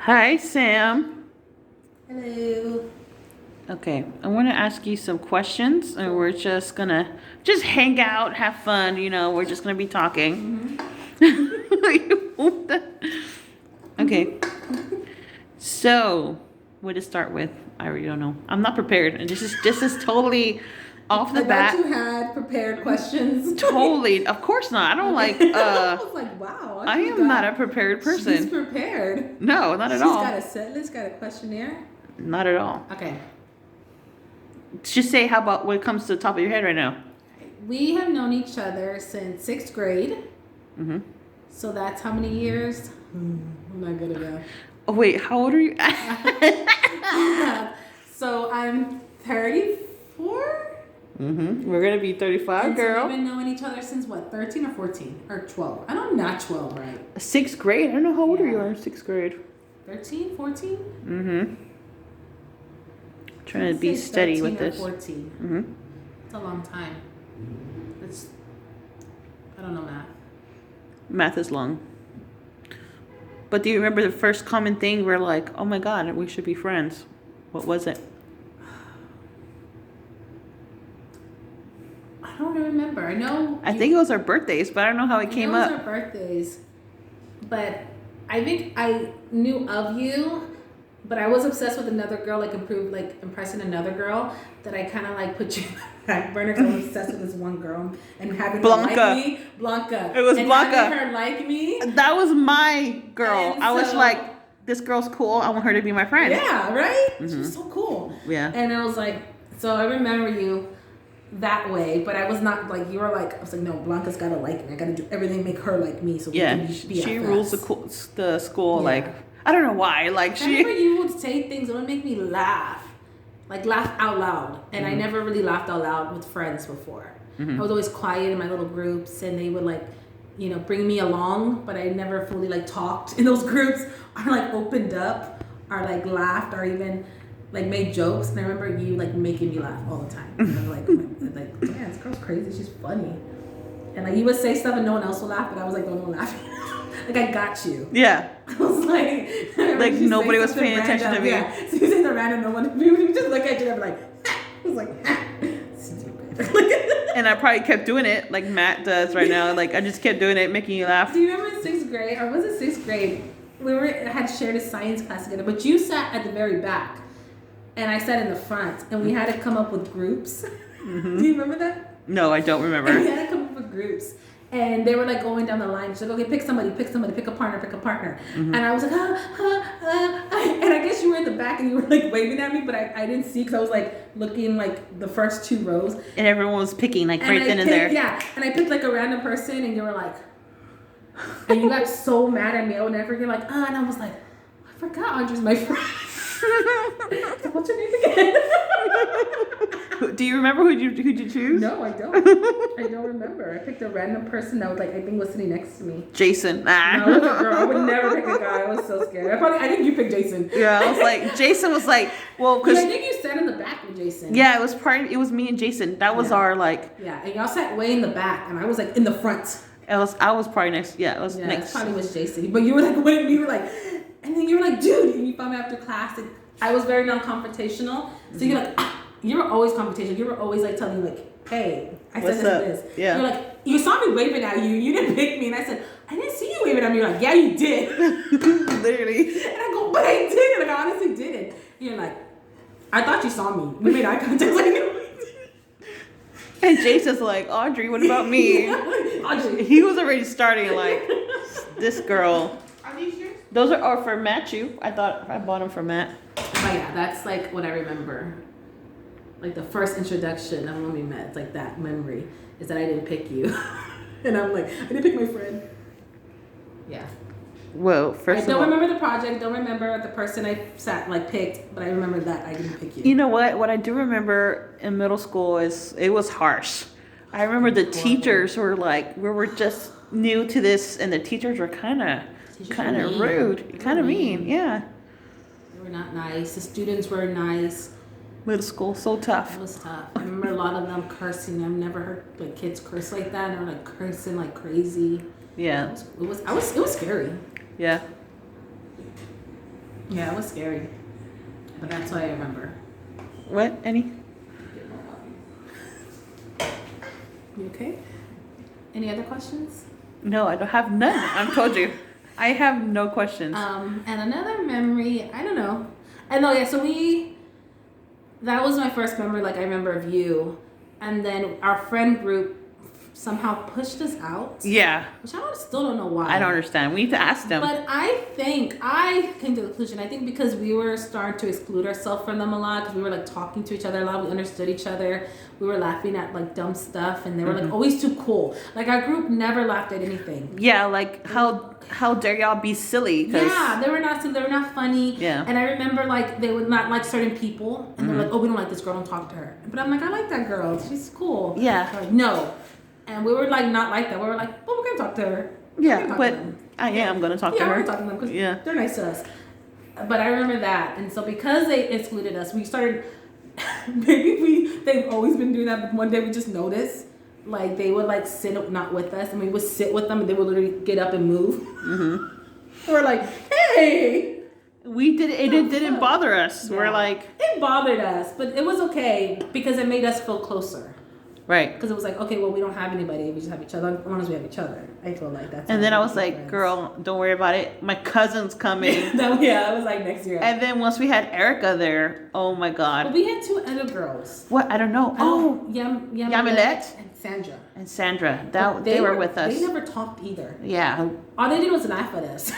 Hi, Sam. Hello. Okay, I want to ask you some questions, and we're just gonna hang out, have fun. We're just gonna be talking. Okay. So, what to start with? I really don't know. I'm not prepared, and this is totally off the I bat. thought you had prepared questions. Totally, of course not. I don't like. I was like, wow. I am not a prepared person. She's prepared. No, not at all. She's got a set list, got a questionnaire. Not at all. Okay. Just say how about what comes to the top of your head right now. We have known each other since 6th grade. Mm-hmm. So that's how many years? I'm not good at that. Oh, wait, how old are you? So I'm 34. Mm-hmm. We're gonna be 35, and girl. So we've been knowing each other since what, 13 or 14 or 12? I don't know, not 12, right? 6th grade. I don't know how old you are in 6th grade. 13, 14. Mm-hmm. Trying to be steady with this. 14. Mm-hmm. It's a long time. I don't know math. Math is long. But do you remember the first common thing we're like, oh my God, we should be friends? What was it? I don't remember. I think it was our birthdays, but I don't know how it came up. It was our birthdays. But I think I knew of you, but I was obsessed with another girl, impressing another girl, that I kind of put you in the back burner because I was obsessed with this one girl and having Blanca. her like me. Blanca. It was Blanca. Having her like me. That was my girl. And I was like, this girl's cool. I want her to be my friend. Yeah, right? Mm-hmm. She was so cool. Yeah. And I was like, so I remember you that way, but I was not like, you were like, I was like, no, Blanca's gotta like me. I gotta do everything, make her like me, so we can be she BFFs. rules the school. Yeah. I don't know why. I remember you would say things that would make me laugh, laugh out loud, and I never really laughed out loud with friends before. I was always quiet in my little groups, and they would bring me along, but I never fully talked in those groups, or opened up, or laughed, or even made jokes. And I remember you making me laugh all the time. And I'm like, man, this girl's crazy. She's funny. And you would say stuff and no one else would laugh, but I was the one laughing. I got you. Yeah. I was nobody was paying attention to me. Yeah. So you say the random, no one. We would just look at you and be like, I was like, stupid. And I probably kept doing it like Matt does right now. I just kept doing it, making you laugh. Do you remember in 6th grade, or was it 6th grade? We had shared a science class together, but you sat at the very back, and I sat in the front, and we had to come up with groups. Mm-hmm. Do you remember that? No, I don't remember. And we had to come up with groups. And they were going down the line. She's like, okay, pick somebody, pick a partner. Mm-hmm. And I was like, and I guess you were in the back and you were waving at me, but I didn't see because I was looking the first 2 rows. And everyone was picking right then and there. Yeah, and I picked a random person and you were and you got so mad at me. I would never get and I was like, I forgot Andre's my friend. What's your name again? Do you remember who'd you choose? No, I don't. I don't remember. I picked a random person that was I think was sitting next to me. Jason. No, it was a girl. I would never pick a guy. I was so scared. I think you picked Jason. Yeah, I was Jason was well, because I think you sat in the back with Jason. Yeah, it was me and Jason. That was our Yeah, and y'all sat way in the back, and I was in the front. I was probably next. Yeah, I was next. Probably was Jason, but you were when we were and then you were dude, and you found me after class. And I was very non-confrontational, so you're you were always confrontational. You were always telling me hey, I said this. Yeah. You're you saw me waving at you. You didn't pick me, and I said I didn't see you waving at me. You're yeah, you did. Literally. And I go, but I didn't. I honestly didn't. You're I thought you saw me. We made eye contact. And Jason's Audrey, what about me? Audrey. He was already starting this girl. Are these yours? Those are for Matthew. I thought I bought them for Matt. But yeah, that's what I remember. The first introduction of when we met. It's that memory is that I didn't pick you. And I'm I didn't pick my friend. Yeah. Well, I don't remember the project, don't remember the person I picked, but I remember that I didn't pick you. You know what? What I do remember in middle school is it was harsh. I remember the teachers were we were just new to this, and the teachers were kind of rude, kind of mean. Yeah. They were not nice. The students were nice. Middle school, so tough. It was tough. I remember a lot of them cursing. I've never heard kids curse like that. They were cursing like crazy. Yeah. It was scary. Yeah. Yeah, it was scary. But that's what I remember. What, Annie? You okay? Any other questions? No, I don't have none. I've told you. I have no questions. And another memory, I don't know. I know, yeah, so that was my first memory, like I remember of you. And then our friend group somehow pushed us out. Yeah. Which still don't know why. I don't understand. We need to ask them. But I came to the conclusion, I think because we were starting to exclude ourselves from them a lot, because we were like talking to each other a lot, we understood each other, we were laughing at like dumb stuff, and they were like always too cool. Like our group never laughed at anything. Yeah, like how dare y'all be silly? Yeah, they were not silly, they were not funny. Yeah. And I remember like they would not like certain people, and they're like, oh, we don't like this girl, don't talk to her. But I'm like, I like that girl, she's cool. Yeah. They're like, no. And we were like not like that. We were like, well, we're gonna talk to her. Yeah, but I am gonna talk to her. Yeah, we're talking to them because they're nice to us. But I remember that, and so because they excluded us, we started. They've always been doing that, but one day we just noticed, like they would like sit up not with us, and we would sit with them, and they would literally get up and move. We're like, hey. It didn't bother us. Yeah. We're like, it bothered us, but it was okay because it made us feel closer. Right. Because it was like, okay, well, we don't have anybody. We just have each other. As long as we have each other. I feel like that's. And then I was like, friends. Girl, don't worry about it. My cousin's coming. Yeah, I was like next year. And then once we had Erica there, oh my God. But we had two other girls. What? I don't know. Yamilet and Sandra. They were with us. They never talked either. Yeah. All they did was laugh at us.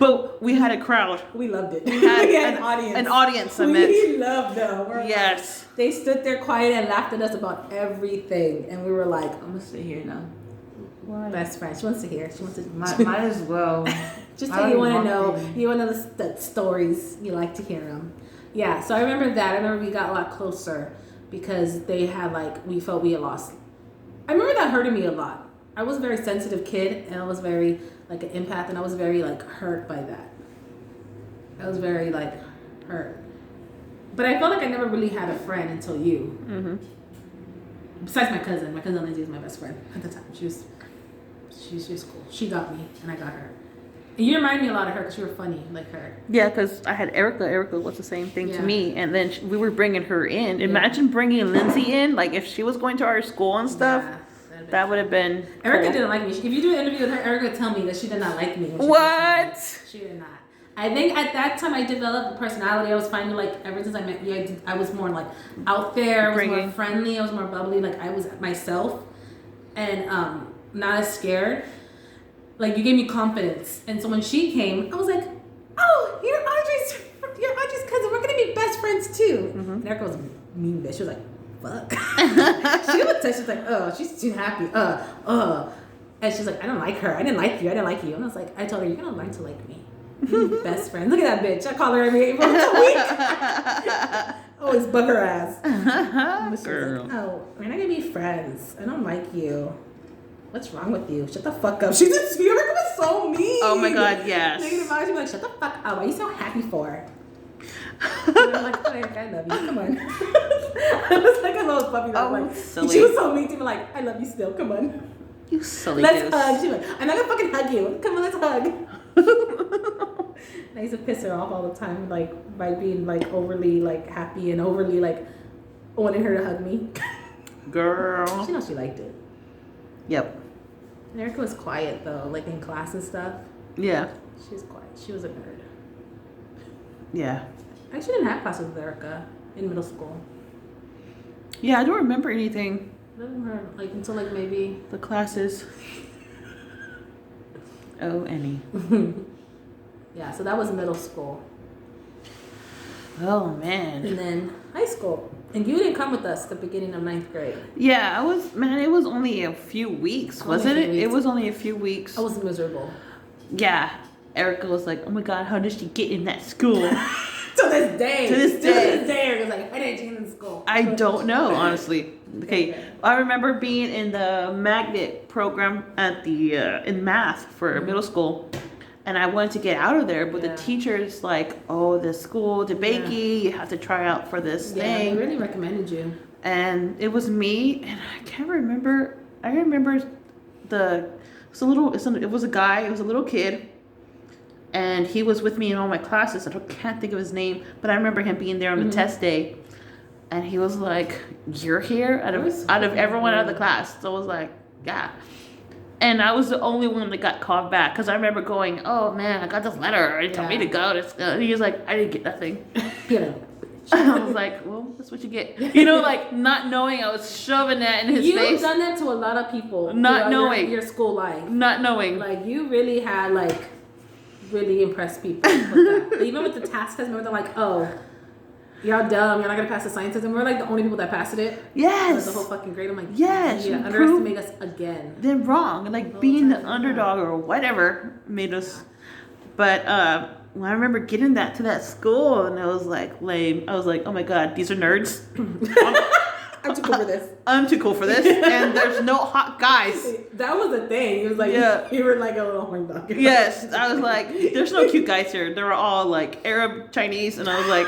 But we had a crowd. We loved it. We had an audience. An audience, I meant. We loved them. Yes. Like, they stood there quiet and laughed at us about everything. And we were like, I'm going to sit here now. Why? Best friend. She wants to hear. She wants to. Might as well. Just so you want to know. You want to know the stories. You like to hear them. Yeah. So I remember that. I remember we got a lot closer because they had like, we felt we had lost. I remember that hurted me a lot. I was a very sensitive kid, and I was very like an empath, and I was very like hurt by that. I was very like hurt, but I felt like I never really had a friend until you. Besides my cousin Lindsay was my best friend at the time. She was cool. She got me, and I got her. And you remind me a lot of her because you were funny like her. Yeah, because I had Erica. Erica was the same thing to me, and then we were bringing her in. Imagine bringing Lindsay in, like if she was going to our school and stuff. Yeah. That would have been. Erica didn't like me. If you do an interview with her, Erica would tell me that she did not like me. What? She did not. I think at that time I developed a personality. I was finding like ever since I met you, I was more like out there. I was more friendly. I was more bubbly. Like I was myself, and not as scared. Like you gave me confidence, and so when she came, I was like, "Oh, you're Audrey's cousin. We're gonna be best friends too." And Erica was a mean bitch. She was like, fuck. She would say, she's like, oh, she's too happy. And she's like, I don't like her. I didn't like you. And I was like, I told her, you're going to learn to like me. Best friend. Look at that bitch. I call her every once a week. Always bug her ass. Girl. Like, oh, we're not going to be friends. I don't like you. What's wrong with you? Shut the fuck up. She just, Erica was so mean. Oh my God, yes. She'd be like, shut the fuck up. What are you so happy for? And I'm like, I love you. Come on. I was like a little puppy. Like, silly. She was so mean to me. Like, I love you still. Come on. You silly. Let's hug. She's like, I'm not gonna fucking hug you. Come on, let's hug. I used to piss her off all the time, like by being like overly like happy and overly like wanting her to hug me. Girl. She knows she liked it. Yep. And Erica was quiet though, like in class and stuff. Yeah. She was quiet. She was a nerd. Yeah. I actually didn't have classes with Erica in middle school. Yeah, I don't remember anything. I don't remember, like, until, like, maybe... The classes. Oh, Annie. Yeah, so that was middle school. Oh, man. And then high school. And you didn't come with us at the beginning of 9th grade. Yeah, it was only a few weeks, wasn't it? It was only a few weeks. I was miserable. Yeah. Erica was like, oh my God, how did she get in that school? To this day, Erica's like, why didn't you get in school? I don't know, honestly. Okay, I remember being in the magnet program at in math for middle school, and I wanted to get out of there, but the teacher's like, oh, the school, DeBakey, you have to try out for this thing. They really recommended you. And it was me, and I can't remember. I remember it was a guy, it was a little kid. and he was with me in all my classes. I can't think of his name, but I remember him being there on the test day, and he was like, "You're here out of everyone out of the class." So I was like, "Yeah." And I was the only one that got called back because I remember going, "Oh man, I got this letter. It told me to go." And he was like, "I didn't get nothing." I was like, "Well, that's what you get." Like not knowing I was shoving that in his face. You've done that to a lot of people. Not knowing your school life. Not knowing. Like you really had really impressed people with that. Even with the task test, remember they're like, "Oh, y'all dumb. You're not gonna pass the science test." And we're like the only people that passed it. Yes. The whole fucking grade. I'm like, yes. Yeah, underestimate us again. They're wrong. And like being the underdog or whatever made us. But when I remember getting that to that school, and it was like lame. I was like, oh my god, these are nerds. I'm too cool for this. I'm too cool for this. And there's no hot guys. That was the thing. It was like you were like a little horn dog. Yes, I was like, there's no cute guys here. They were all like Arab, Chinese, and I was like,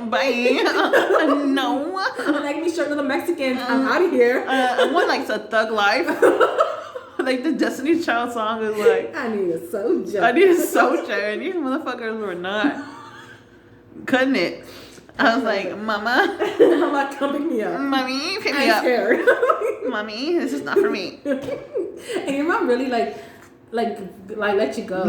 bye. No. Like me short little Mexicans. I'm out of here. I want like a thug life. Like the Destiny's Child song is like, I need a soja. And these motherfuckers were not cutting it. I was like, Mama. Mama, come pick me up. Mommy, pick me up. Mommy, this is not for me. And your mom really like let you go.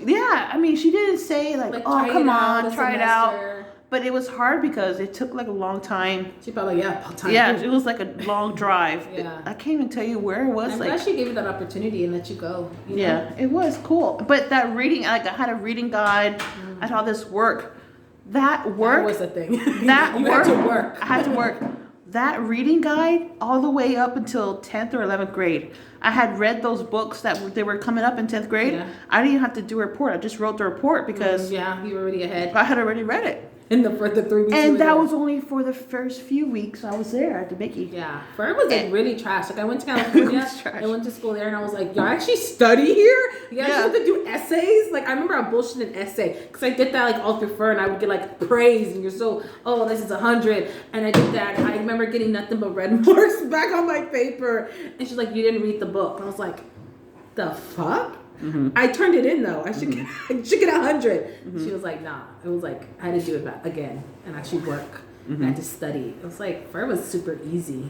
Yeah, I mean, she didn't say like oh, come on, try it out. But it was hard because it took like a long time. She felt like, time. Yeah, it was like a long drive. Yeah. I can't even tell you where it was. I'm glad she gave you that opportunity and let you go. You know? Yeah, it was cool. But that reading, like I had a reading guide. I had all this work. That was a thing. That you work. Had to work. I had to work. That reading guide all the way up until 10th or 11th grade. I had read those books that they were coming up in 10th grade. Yeah. I didn't have to do a report. I just wrote the report because you were already ahead. I had already read it. For the 3 weeks. And that was only for the first few weeks I was there at the Mickey. Yeah. Fern was like really trash. Like I went to California. I went to school there and I was like, y'all actually study here? You guys have to do essays? Like I remember I bullshit an essay because I did that like all through Fern. I would get like praise and you're so, this is 100. And I did that. I remember getting nothing but red marks back on my paper. And she's like, you didn't read the book. And I was like, the fuck? Mm-hmm. I turned it in though. I should get 100. Mm-hmm. She was like, nah. It was like I had to do it back again and actually work. Mm-hmm. I had to study. It was like it was super easy.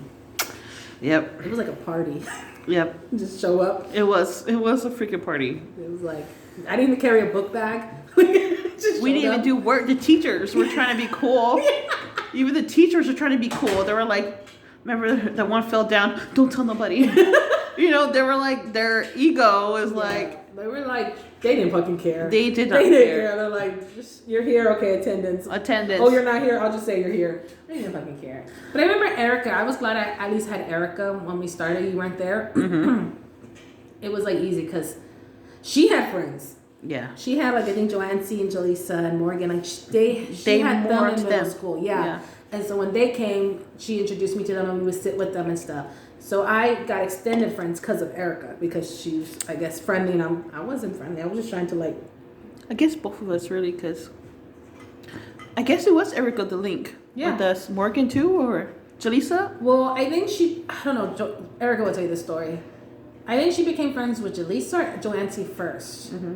Yep. It was like a party. Yep. Just show up. It was a freaking party. It was like I didn't even carry a book bag. We didn't even do work. The teachers were trying to be cool. Yeah. Even the teachers were trying to be cool. They were like, remember that one fell down? Don't tell nobody. They were like, their ego was like... They were like, they didn't fucking care. They didn't care. They're like, just, you're here, okay, attendance. Oh, you're not here, I'll just say you're here. They didn't fucking care. But I remember Erica. I was glad I at least had Erica when we started. You weren't there. Mm-hmm. It was like easy because she had friends. Yeah. She had like, I think, Joanne C. and Jaleesa and Morgan. Like, she had them in middle school. Yeah. And so when they came, she introduced me to them and we would sit with them and stuff. So I got extended friends because of Erica because she was, I guess, friendly and I wasn't friendly. I was just trying to like... I guess both of us really because... I guess it was Erica the link. Yeah. With us. Morgan too or Jaleesa? Well, I think I don't know, Erica will tell you the story. I think she became friends with Jaleesa or Joanne C. first. Mm-hmm.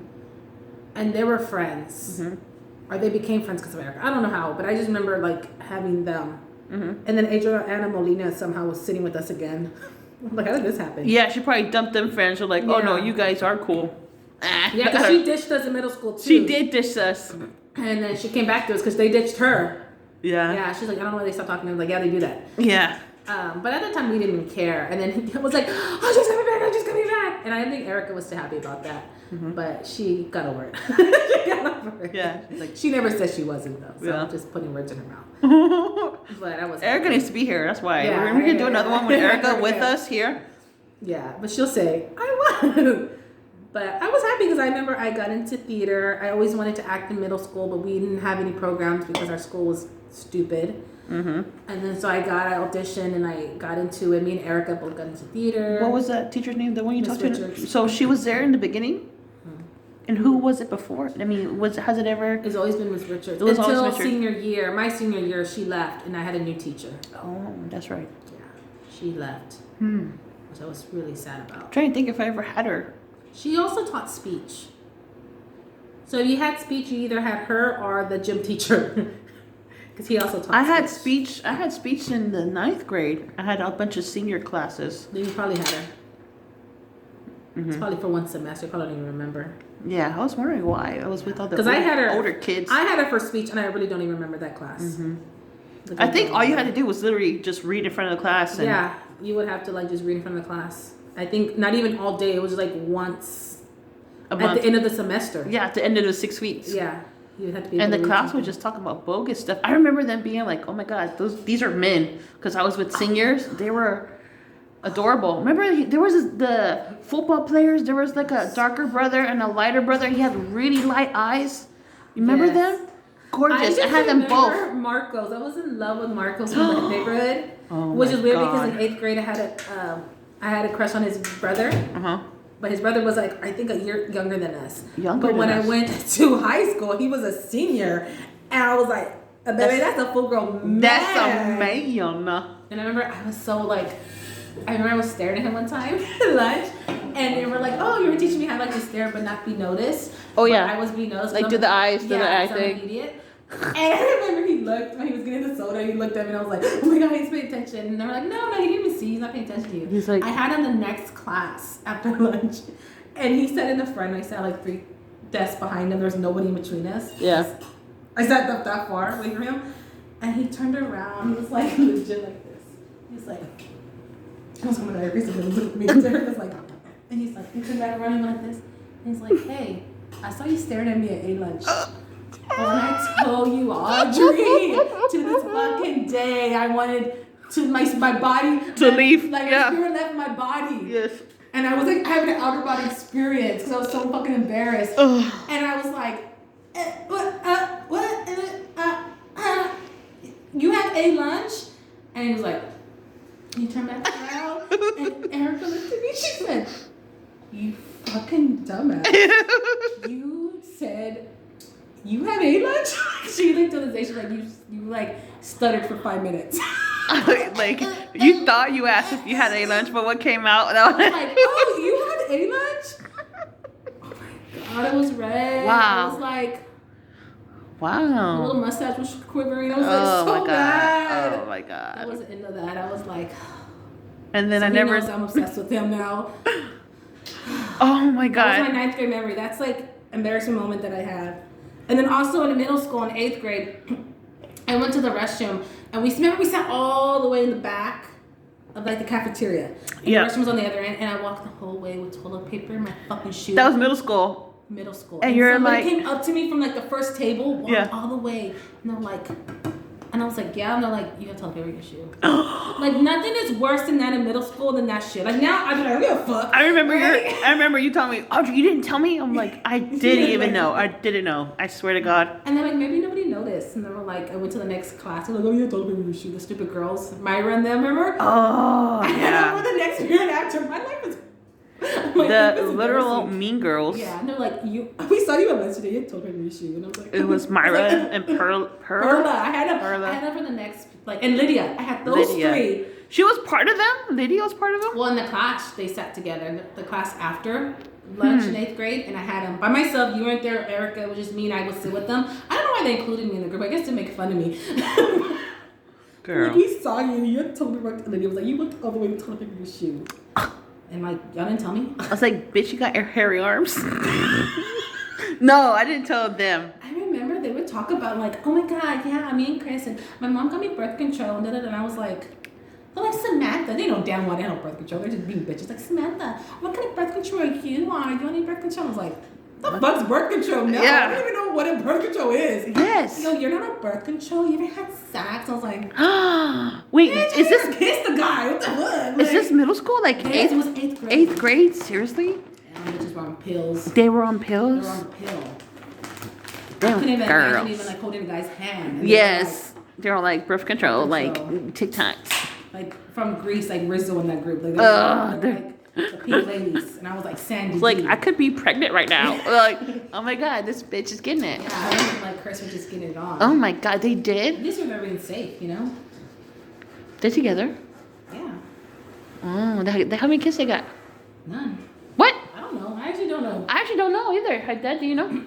And they were friends. Mm-hmm. Or they became friends because of Erica. I don't know how, but I just remember like having them. Mm-hmm. And then Adriana Molina somehow was sitting with us again. I'm like, how did this happen? Yeah, she probably dumped them friends. We're like, oh no, you guys are cool. Yeah, because she ditched us in middle school too. She did ditch us. And then she came back to us because they ditched her. Yeah. Yeah, she's like, I don't know why they stopped talking to me. I'm like, yeah, they do that. Yeah. But at the time, we didn't even care. And then he was like, oh, she's coming back. And I didn't think Erica was too happy about that. Mm-hmm. But she got over it. She got over it. Yeah. Like, she never said she wasn't, though. So I'm just putting words in her mouth. But I was Erica needs to be here. That's why. Yeah, we're going to do another one with Erica with us here. Yeah. But she'll say, I was. But I was happy because I remember I got into theater. I always wanted to act in middle school, but we didn't have any programs because our school was stupid. Mm-hmm. And then so I auditioned and I got into it. Me and Erica both got into theater. What was that teacher's name? The one you talked to? So she was there in the beginning? Mm-hmm. And who was it before? I mean, has it ever? It's always been Miss Richards. Until senior year. My senior year, she left and I had a new teacher. Oh, that's right. Yeah, she left. Which I was really sad about. I'm trying to think if I ever had her. She also taught speech. So if you had speech, you either had her or the gym teacher. Because he also taught I had speech in the 9th grade. I had a bunch of senior classes. Then you probably had her. It's probably for one semester. You probably don't even remember. Yeah, I was wondering why. I was with all the I had her, older kids. I had her for speech, and I really don't even remember that class. I think all you had to do was literally just read in front of the class. And yeah, you would have to like just read in front of the class. I think not even all day. It was just like once a month. At the end of the semester. Yeah, at the end of the 6 weeks. Yeah, you would have to be. And the class would just talk about bogus stuff. I remember them being like, "Oh my God, these are men," because I was with seniors. They were adorable. Remember, there was the football players. There was like a darker brother and a lighter brother. He had really light eyes. You remember them? Gorgeous. I had them both. Marcos. I was in love with Marcos from the neighborhood, which is weird because in 8th grade I had a crush on his brother. But his brother was like, I think a year younger than us. But when I went to high school, he was a senior, and I was like, that's a full grown man. That's a man. And I remember I was so like. I remember I was staring at him one time at lunch, and they were like, "Oh, you were teaching me how like to stare but not be noticed." Oh yeah, but I was being noticed. Like do the eyes, do the eye thing. I'm an idiot. And I remember he looked when he was getting the soda. He looked at me, and I was like, "Oh my God, he's paying attention." And they were like, "No, he didn't even see. He's not paying attention to you." He's like, I had him the next class after lunch, and he sat in the front. I sat like 3 desks behind him. There's nobody in between us. Yeah. I sat up that far away from him, and he turned around. He was like legit like this. He was like. I was going to die. Basically, look at me. Derek was like, and he's like, he turned back around and went like this. And he's like, "Hey, I saw you staring at me at A-lunch. But when I told you, Audrey, to this fucking day, I wanted to my body to leave. Like my spirit left my body. Yes. And I was like having an outer body experience because I was so fucking embarrassed. And I was like, what? You have A-lunch? And he was like. He turned back around, and Erica looked at me. She said, "You fucking dumbass! You said you have A-lunch." She looked at the day. She's like, "You like stuttered for 5 minutes." Like you thought you asked if you had A-lunch, but what came out? I was like, "Oh, you had A-lunch?" Oh my God, it was red. Wow. I was like. Wow. My little mustache was quivering. I was like, so bad. Oh my God. I wasn't into that. I was like. And then so I never. Knows I'm obsessed with him now. Oh my God. That was my 9th grade memory. That's like embarrassing moment that I have. And then also in the middle school in 8th grade, I went to the restroom and we sat all the way in the back of like the cafeteria. And the restroom was on the other end, and I walked the whole way with toilet paper in my fucking shoe. That was middle school. And you're somebody like came up to me from like the first table, walked all the way, and they're like, and I was like, yeah, and they're like, you have toilet paper in your shoe. Like nothing is worse than that in middle school than that shit. Like now I'm like, I don't give a fuck. I remember you telling me, Audrey, you didn't tell me. I'm like, I didn't even know. I didn't know. I swear to God. And they're like, maybe nobody noticed. And they were like, I went to the next class. They're like, oh, you have toilet paper in your shoe. The stupid girls, Myra and them, remember? Oh, and yeah. I remember the next period after. My life was. The literal mean girls. Yeah, and they're like, we saw you at lunch today. You had toilet paper in your shoe. And I was like, it was Myra and Perla. I had them for the next, like, and Lydia. I had those 3. She was part of them? Lydia was part of them? Well, in the class, they sat together. The class after lunch in 8th grade, and I had them by myself. You weren't there, Erica. It was just me, and I would sit with them. I don't know why they included me in the group. I guess to make fun of me. Girl. Like, we saw you. You had told me, and Lydia was like, you went all the way to toilet paper in your shoe. And like, y'all didn't tell me? I was like, bitch, you got your hairy arms. No, I didn't tell them. I remember they would talk about like, oh my God, yeah, me and Chris, and my mom got me birth control, and I was like, they're like, Samantha. They know damn well they don't have birth control. They're just being bitches. Like, Samantha, what kind of birth control are you on? Are you on any birth control? I was like, the fuck's birth control? No, I don't even know what a birth control is. Yes. Yo, you're not on birth control. You ever had sex? I was like, wait, is this kiss the guy? What the fuck? Like, is this middle school? Like it was 8th grade. 8th grade? Seriously? And bitches were on pills. They were on pills. They were on a pill. Damn, I couldn't even girls. imagine even like holding a guy's hand. Yes, they were like birth control, like TikToks. Like from Greece, like Rizzo in that group. Like, like the pink ladies, and I was like Sandy. It's like I could be pregnant right now. Like, oh my God, this bitch is getting it. Yeah, I was like Chris was just getting it on. Oh my God, they did. At least we were being safe, you know. They're together. Yeah. Oh, how many kids they got? None. What? I don't know. I actually don't know. I actually don't know either. Dad, do you know?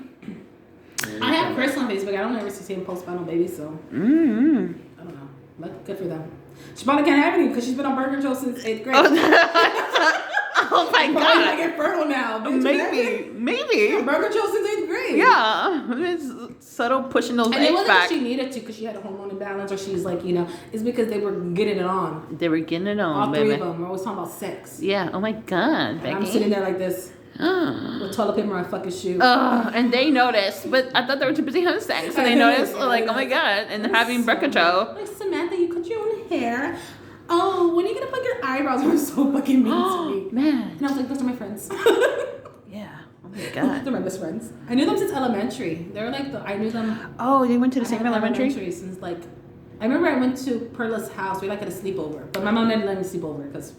I have Chris on Facebook. I don't ever see him post Final Baby, so Mm-hmm. I don't know. But good for them. She probably can't have any because she's been on birth control since 8th grade. Oh my Probably God. like infertile now. Bitch, Maybe. birth control since 8th grade. Yeah. It's subtle pushing those And it eggs wasn't back. that she needed to because she had a hormone imbalance or she's like, it's because they were getting it on. They were getting it on, All baby. three of them. We're always talking about sex. Yeah. Oh my God, Becky. And I'm sitting there like this with toilet paper on my fucking shoe. And they noticed, but I thought they were too busy having sex, so they noticed, like, oh my God, and having birth control. Like, Samantha, you cut your own hair. Oh, when are you gonna put your eyebrows? Were so fucking mean to me. Man. And I was like, those are my friends. Yeah. Oh my God. They're my best friends. I knew them since elementary. They were like I knew them. Oh, they went to the same I had elementary? since like, I remember I went to Perla's house. We like had a sleepover, but my mom didn't let me sleep over because,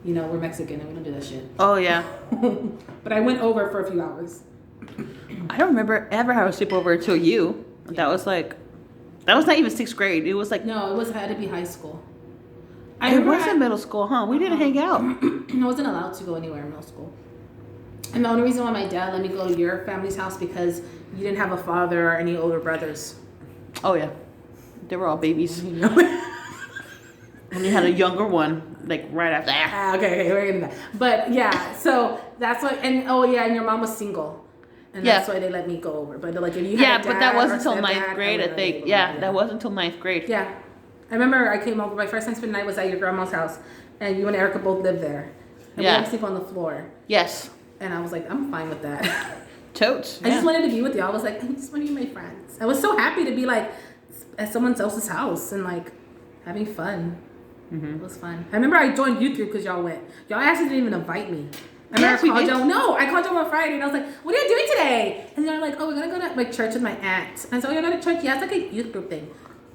we're Mexican and we don't do that shit. Oh yeah. But I went over for a few hours. I don't remember ever having a sleepover until you. That was not even 6th grade. It was like No, it had to be high school. it was in middle school, huh? We didn't hang out. I wasn't allowed to go anywhere in middle school. And the only reason why my dad let me go to your family's house because you didn't have a father or any older brothers. Oh yeah. They were all babies. You know? And you had a younger one, like right after that. Okay, we're getting that. But yeah, so that's why. And and your mom was single, and that's why they let me go over. But like, if you had a but that dad wasn't or until 9th stepdad, grade, I think. Yeah, that wasn't until 9th grade. Yeah, I remember I came over. My first time spending the night was at your grandma's house, and you and Erica both lived there. And we had to sleep on the floor. Yes. And I was like, I'm fine with that. Totes. I just wanted to be with y'all. I was like, I just want to be my friends. I was so happy to be like at someone else's house and like having fun. Mm-hmm. It was fun. I remember I joined youth group because y'all went. Y'all actually didn't even invite me. I Yes, remember we did. I called y'all on Friday and I was like, what are you doing today? And they're like, oh, we're going to go to like church with my aunt. And I said, oh, you're going to church? Yeah, it's like a youth group thing.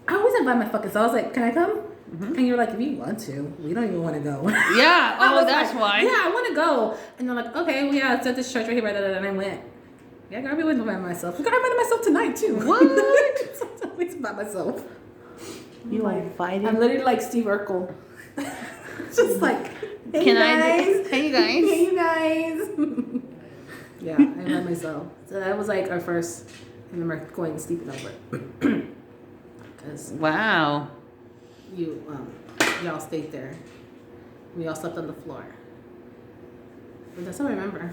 I always invite my fucking self. I was like, can I come? Mm-hmm. And you're like, if you want to, we don't even want to go. Yeah. Oh, that's like, why. Yeah, I want to go. And they're like, okay, well, yeah, it's at this church right here. And I went. Yeah, girl, I went by myself. I invited myself tonight too. What? Sometimes by myself. You invited? I'm literally like Steve Urkel. Just like, hey Can guys. Hey you guys. Hey you guys. Yeah, I invited myself. So that was like our first. I remember going and sleeping over. Because Wow. y'all stayed there. We all slept on the floor. But that's all I remember.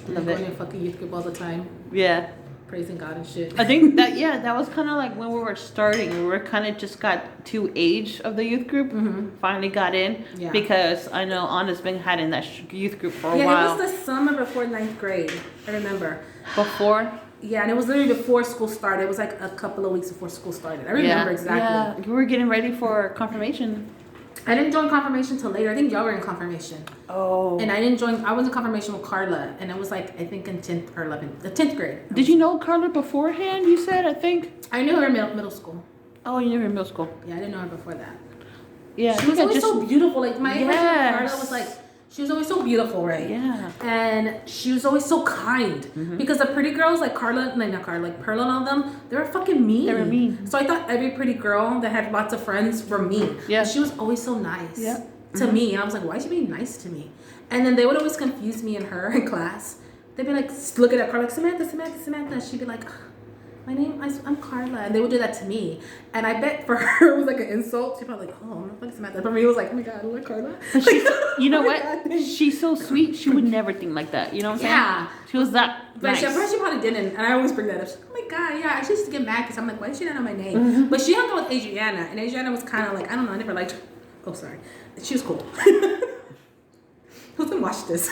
Love Going it. to fucking youth group all the time, Yeah. praising God and shit. I think that was kind of like when we were starting. We were kind of just got to age of the youth group. Mm-hmm. Finally got in. Yeah. Because I know Anna's been had in that youth group for a Yeah, while. it was the summer before 9th grade. I remember. Before? Yeah, and it was literally before school started. It was like a couple of weeks before school started. I remember exactly. Yeah, we were getting ready for confirmation. I didn't join confirmation till later. I think y'all were in confirmation. Oh. And I was in confirmation with Carla, and it was like, I think in 10th or 11th, the 10th grade. Did you know Carla beforehand, you said, I think? I knew her in middle school. Oh, you knew her in middle school. Yeah, I didn't know her before that. Yeah. She was always so beautiful. Like, my Yes. Carla was like, she was always so beautiful, right? Yeah. And she was always so kind. Mm-hmm. Because the pretty girls, like Carla, like not Carla, like Pearl and all them, they were fucking mean. They were mean. So I thought every pretty girl that had lots of friends were mean. Yeah. But she was always so nice Yeah. to me. And I was like, why is she being nice to me? And then they would always confuse me and her in class. They'd be like, looking at Carla, like, Samantha, Samantha, Samantha. And she'd be like, my name, I'm Carla. And they would do that to me. And I bet for her it was like an insult. She'd probably like, oh, I'm not fucking Samantha. For me, it was like, oh my God, I like Carla. But she's, you know Oh my what? God. She's so sweet. She would never think like that. You know what I'm saying? Yeah. She was that But nice. she probably didn't. And I always bring that up. She's like, oh my God, yeah. I used to get mad because I'm like, why does she not know my name? But she hung out with Adriana. And Adriana was kind of like, I don't know, I never liked her. Oh, sorry. She was cool. Who's going to watch this?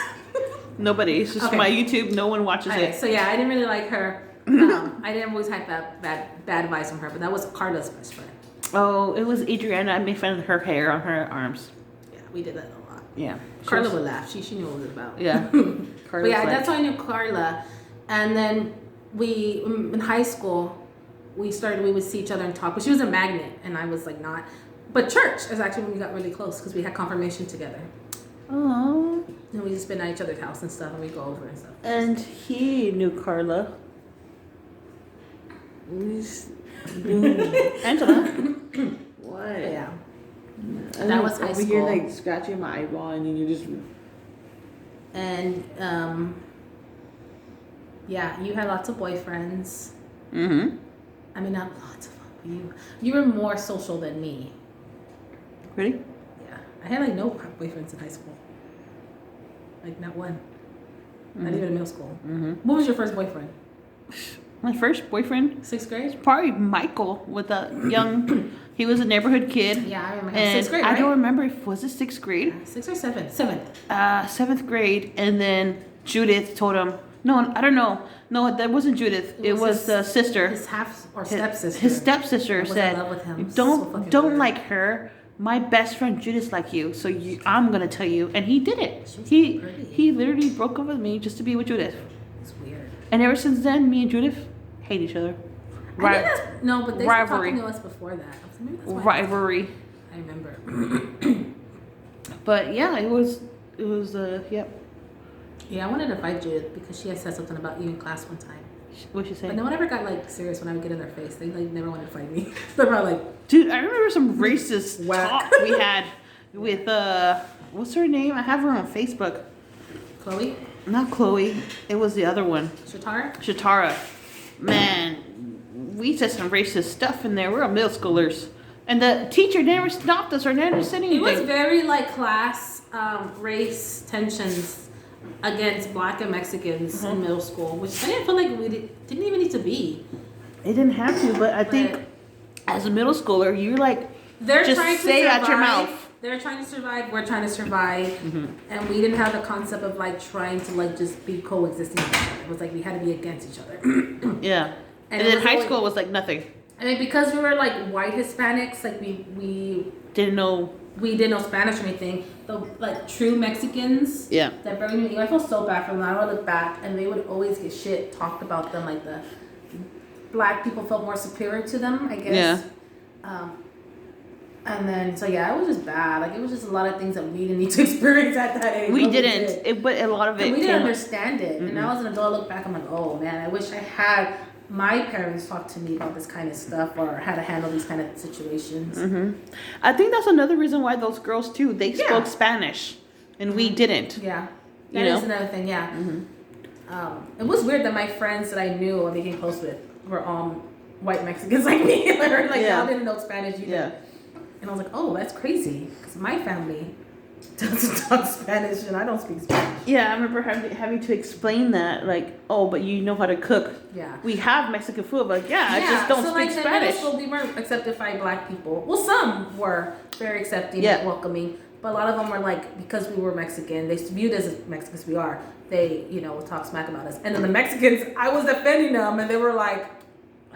Nobody. It's just Okay. my YouTube. No one watches Okay, it. so yeah, I didn't really like her. I didn't always have bad advice from her, but that was Carla's best friend. Oh, it was Adriana. I made fun of her hair on her arms. Yeah, we did that a lot. Yeah. Carla would laugh. She knew what it was about. Yeah. But yeah, that's how I knew Carla. And then we, in high school, we would see each other and talk. But she was a magnet, and I was like not. But church is actually when we got really close because we had confirmation together. Oh. And we just spend at each other's house and stuff, and we go over and stuff. And he knew Carla. Angela. What? But yeah. And That was high over school. here, like scratching my eyeball, and then you just. And yeah, you had lots of boyfriends. Mm-hmm. I mean, not lots of them. You were more social than me. Really? Yeah, I had like no boyfriends in high school. Like not one. Not even in middle school. Mm-hmm. What was your first boyfriend? My first boyfriend, 6th grade? probably Michael, with a young. He was a neighborhood kid. Yeah, I remember him. And 6th grade, right? I don't remember if was it 6th grade. 6th or 7th? 7th. 7th grade, and then Judith told him. No, I don't know. No, that wasn't Judith. It was the sister. His half or stepsister. His stepsister was said, in love with him. "Don't weird. like her. My best friend Judith like you, so I'm gonna tell you." And he did it. She was He pretty. he literally broke up with me just to be with Judith. It's weird. And ever since then, me and Judith hate each other. I think that's, no, but they stopped Rivalry. talking to us before that. So maybe that's why Rivalry. I remember. But yeah, it was yep. Yeah, I wanted to fight Judith because she had said something about you in class one time. What'd she say? But no one ever got like serious when I would get in their face. They like never wanted to fight me. They were like, Dude, I remember some racist Whack. talk we had with what's her name? I have her on Facebook. Chloe, Not Chloe. It was the other one. Shatara. Shatara. Man, we said some racist stuff in there. We're all middle schoolers. And the teacher never stopped us or never said anything. It was very like class race tensions against Black and Mexicans in middle school, which I didn't feel like we didn't even need to be. It didn't have to, but I think as a middle schooler, you're like, They're just trying to say survive. out your mouth. They're trying to survive. We're trying to survive, and we didn't have the concept of like trying to like just be coexisting with each other. It was like we had to be against each other. Yeah. And it then was high always- school was like nothing. I mean, because we were like white Hispanics, like we Didn't know. didn't know Spanish or anything. The like true Mexicans. Yeah. That barely knew. I feel so bad for them. I would look back, and they would always get shit talked about them. Like the Black people felt more superior to them, I guess. Yeah. And then so yeah, it was just bad. Like it was just a lot of things that we didn't need to experience at that age. We Nobody didn't. did. But a lot of it And we came. didn't understand it. And now as an adult, I look back, I'm like, oh man, I wish I had my parents talk to me about this kind of stuff or how to handle these kind of situations. I think that's another reason why those girls too, they Yeah. spoke Spanish and we didn't. Yeah, You that is know? another thing. Yeah, it was weird that my friends that I knew or became close with were all white Mexicans like me. Like Yeah. y'all didn't know Spanish either. Yeah. And I was like, oh, that's crazy because my family doesn't talk Spanish and I don't speak Spanish. Yeah, I remember having to explain that, like, oh, but you know how to cook. Yeah. We have Mexican food, but I just don't so speak like in Spanish. middle school, we weren't accepted by Black people. Well, some were very accepting Yeah. and welcoming, but a lot of them were like, because we were Mexican, they viewed us as Mexicans. We are. They, would talk smack about us. And then the Mexicans, I was defending them, and they were like,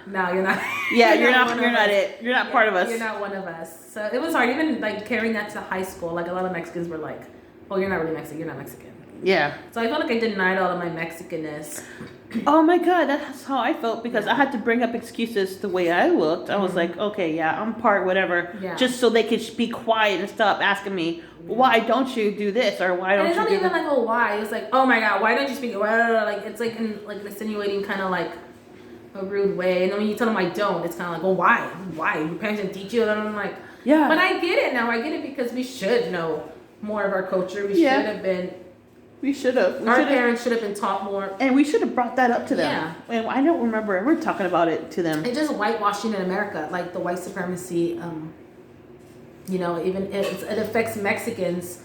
"No, you're not. Yeah, you're not. one You're of not us. it. You're not part of us. You're not one of us." So it was hard, even like carrying that to high school. Like a lot of Mexicans were like, "Oh, you're not really Mexican. You're not Mexican." Yeah. So I felt like I denied all of my Mexicanness. Oh my God, that's how I felt because I had to bring up excuses the way I looked. I was like, okay, yeah, I'm part whatever, Yeah. just so they could be quiet and stop asking me, why don't you do this or why And don't it's you not do even that? like, oh, why? It's like, oh my God, why don't you speak it? Like it's like in like an insinuating kind of like a rude way. And then when you tell them I don't, it's kind of like, well, why? Why? Your parents didn't teach you? And I'm like, Yeah. But I get it now. I get it because we should know more of our culture. We Yeah. should have been. We should have. Our parents should have been taught more. And we should have brought that up to them. Yeah. And I don't remember ever talking about it to them. It's just whitewashing in America, like the white supremacy. Even it affects Mexicans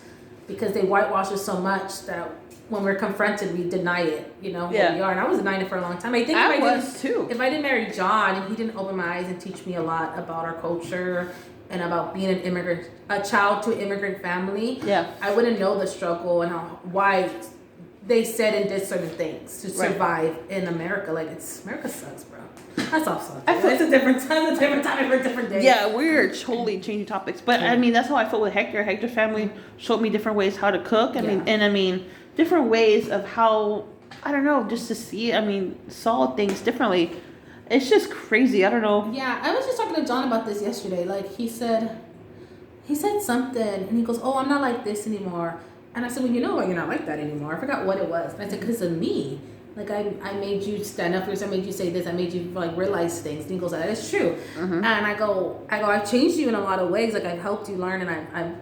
because they whitewash us so much that when we're confronted, we deny it. Who we are. And I was denying it for a long time. I think I was too. If I didn't marry John and he didn't open my eyes and teach me a lot about our culture and about being an immigrant, a child to an immigrant family, Yeah. I wouldn't know the struggle and why they said and did certain things to survive in America. Like America sucks, bro. That's all sucks. It's a different time for a different day. Yeah, we're totally changing topics. But I mean, that's how I felt with Hector. Hector's family showed me different ways how to cook. I mean, different ways of how, I don't know, just to see, saw things differently. It's just crazy. I don't know. Yeah, I was just talking to John about this yesterday. Like he said something and he goes, "Oh, I'm not like this anymore." And I said, "Well, you know why you're not like that anymore?" I forgot what it was. And I said, "Because of me. Like I made you stand up for yourself. I made you say this. I made you like realize things." And he goes, "That is true." And I go, I've changed you in a lot of ways. Like I've helped you learn, and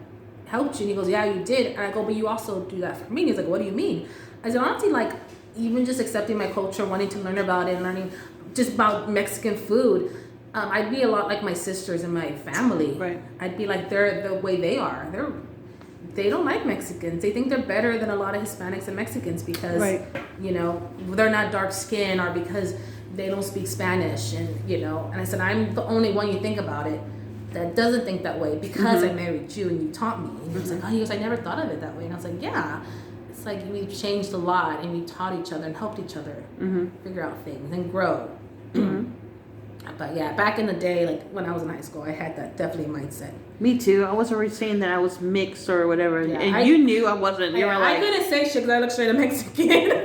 helped you. And he goes, yeah, you did. And I go, but you also do that for me. And he's like, what do you mean? I said, honestly, like, even just accepting my culture, wanting to learn about it, and learning just about Mexican food, I'd be a lot like my sisters and my family. Right. I'd be like, they're the way they are. They don't like Mexicans. They think they're better than a lot of Hispanics and Mexicans because, you know, they're not dark skinned or because they don't speak Spanish. And, you know, and I said, I'm the only one you think about it that doesn't think that way because I married you and you taught me. And he was like, oh, he goes, I never thought of it that way. And I was like, yeah. It's like we've changed a lot and we taught each other and helped each other figure out things and grow. But yeah, back in the day, like when I was in high school, I had that definitely mindset. Me too. I was already saying that I was mixed or whatever, Yeah, and you knew I wasn't. You were like, I couldn't say shit because I look straight up Mexican.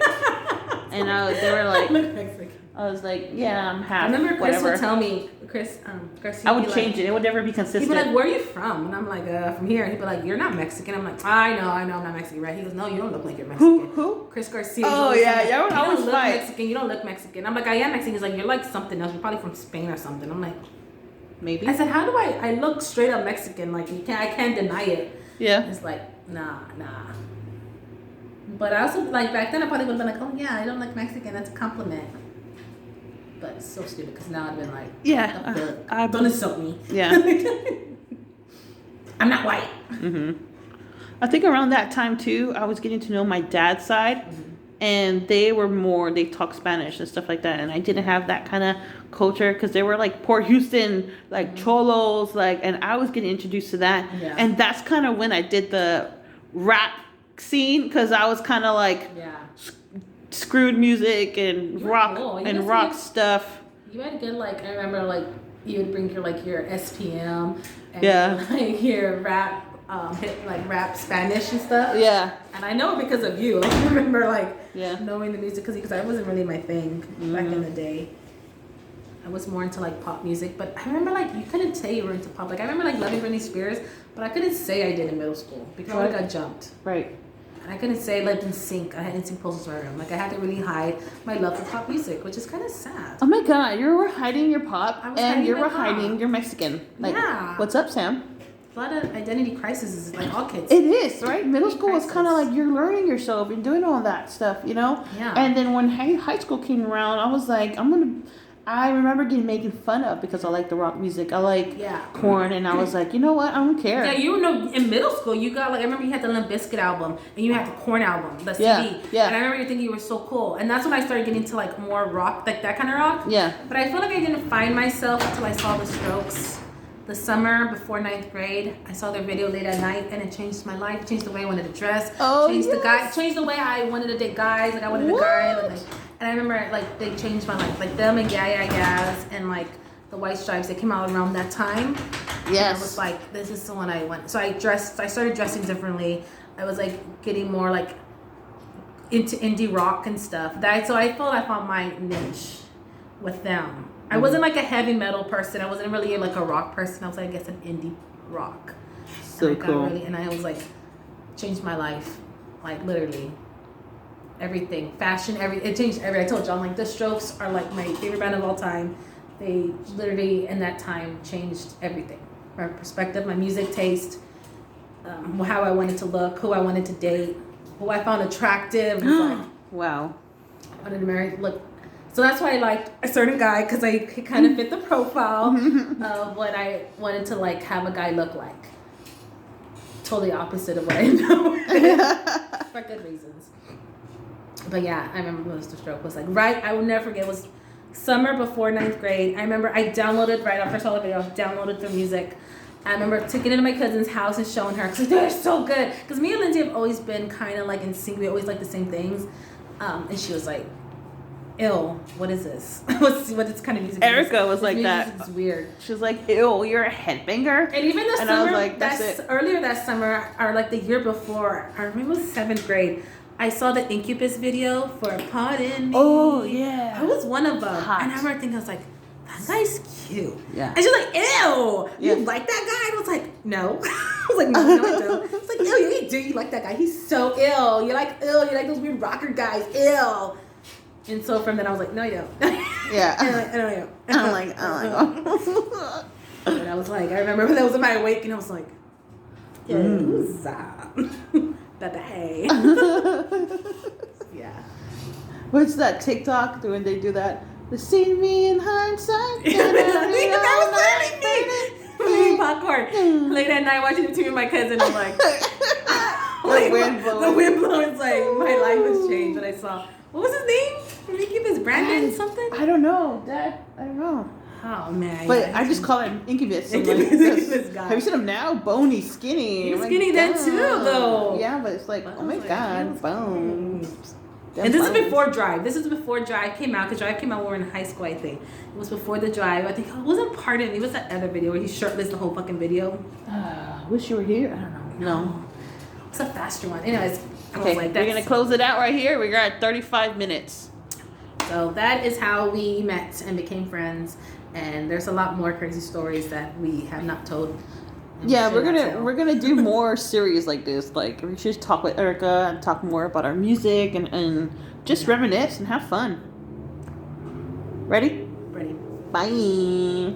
And they were like, I look Mexican. I was like, yeah, I'm half. I remember Chris whatever. would tell me, Garcia, I would change it. It would never be consistent. He'd be like, where are you from? And I'm like, from here. He'd be like, you're not Mexican. I'm like, I know I'm not Mexican, right? He goes, no, you don't look like you're Mexican. Who? Chris Garcia. Oh, yeah, you always don't look fight. Mexican. You don't look Mexican. I'm like, I am Mexican. He's like, you're like something else. You're probably from Spain or something. I'm like, maybe. I said, how do I look straight up Mexican? Like, I can't deny it. Yeah. It's like, nah. But I also, like, back then I probably would have been like, oh, yeah, I don't like Mexican. That's a compliment. But it's so stupid because now I've been like, yeah, don't insult me. Yeah. I'm not white. I think around that time too, I was getting to know my dad's side, and they talk Spanish and stuff like that, and I didn't have that kind of culture because they were like Port Houston, like cholos, like, and I was getting introduced to that, and that's kind of when I did the rap scene because I was kind of like screwed music and rock stuff. You had good, like, I remember, like, you would bring your SPM and like your rap rap Spanish and stuff. Yeah. And I know because of you. I remember knowing the music because that wasn't really my thing back in the day. I was more into like pop music, but I remember like you couldn't say you were into pop. Like I remember like loving Britney Spears, but I couldn't say I did in middle school because I got jumped. Right. And I couldn't say I lived in sync. I had NSYNC posters in my room. Like I had to really hide my love for pop music, which is kind of sad. Oh my God, you were hiding your pop and you were hiding hiding your Mexican. Like, yeah. What's up, Sam? A lot of identity crises, like all kids. It is, right? Middle school was kind of like you're learning yourself and doing all that stuff, you know? Yeah. And then when high school came around, I was like, I remember getting making fun of because I like the rock music. I like corn, and I was like, you know what? I don't care. Yeah, you know, in middle school, you got like I remember you had the Limp Bizkit album, and you had the Corn album, the CD. Yeah. And I remember you thinking you were so cool, and that's when I started getting to like more rock, like that kind of rock. Yeah. But I feel like I didn't find myself until I saw the Strokes. The summer before 9th grade, I saw their video late at night, and it changed my life. Changed the way I wanted to dress. Changed the way I wanted to date guys. Like I wanted a guy. And I remember like they changed my life. Like them and Yaz and like the White Stripes. They came out around that time. Yes. And I was like, this is the one I want. So I started dressing differently. I was like getting more like into indie rock and stuff. So I felt I found my niche with them. I wasn't like a heavy metal person. I wasn't really like a rock person. I was like, I guess an indie rock. So cool. And I was like, changed my life. Like literally. Everything. Fashion, it changed everything. I told y'all, like the Strokes are like my favorite band of all time. They literally in that time changed everything. My perspective, my music taste, how I wanted to look, who I wanted to date, who I found attractive. Wow. I wanted to marry, look. So that's why I liked a certain guy because I kind of fit the profile of what I wanted to like have a guy look like. Totally opposite of what I know. For good reasons. But yeah, I remember Mr. Stroke was like, I will never forget, it was summer before 9th grade. I remember I downloaded, right after I saw the video, downloaded the music. I remember taking it to my cousin's house and showing her because they're so good. Because me and Lindsay have always been kind of like in sync. We always like the same things. And she was like, ew, what is this? what is kind of music? Erica was like that. It's weird. She was like, ew, you're a headbanger. And even the summer, I was like, that's it. Earlier that summer, or like the year before, I remember it was 7th grade, I saw the Incubus video for Pardon Me. Oh, yeah. I was one of them. Hot. And I remember thinking, I was like, that guy's cute. Yeah. And she's like, ew, you like that guy? And I was like, no. I was like, no, I don't. It's like, ew, you do. You like that guy. He's so ill. You like those weird rocker guys. Ill. And so from then I was like, no, yo. Yeah. I don't know. I'm like, And I was like, I remember that was in my wake, and I was like, Who's that? That hey. Yeah. What's that TikTok when they do that? The see me in hindsight. That was literally me. Popcorn. Late at night watching TV with my cousin. I'm like, The wind blowing. The wind blowing. It's like my life has changed. When I saw, what was his name? Did he keep his Brandon something? I don't know, Dad. I don't know. Oh man. But I just call him Incubus. Incubus guy. Have you seen him now? Bony, skinny. He's Oh my skinny then God. too, though. Yeah, but it's like, oh my God, bones. And this is before Drive. This is before Drive came out, because Drive came out when we were in high school, I think. It was before the Drive. I think it wasn't part of it. It was that other video where he's shirtless the whole fucking video. Wish you were here. I don't know. No. It's a faster one. Anyways, I was Okay, like, we're gonna close it out right here. We're at 35 minutes. So that is how we met and became friends. And there's a lot more crazy stories that we have not told. Yeah, we're gonna do more series like this. Like we should talk with Erica and talk more about our music and just reminisce and have fun. Ready? Ready. Bye.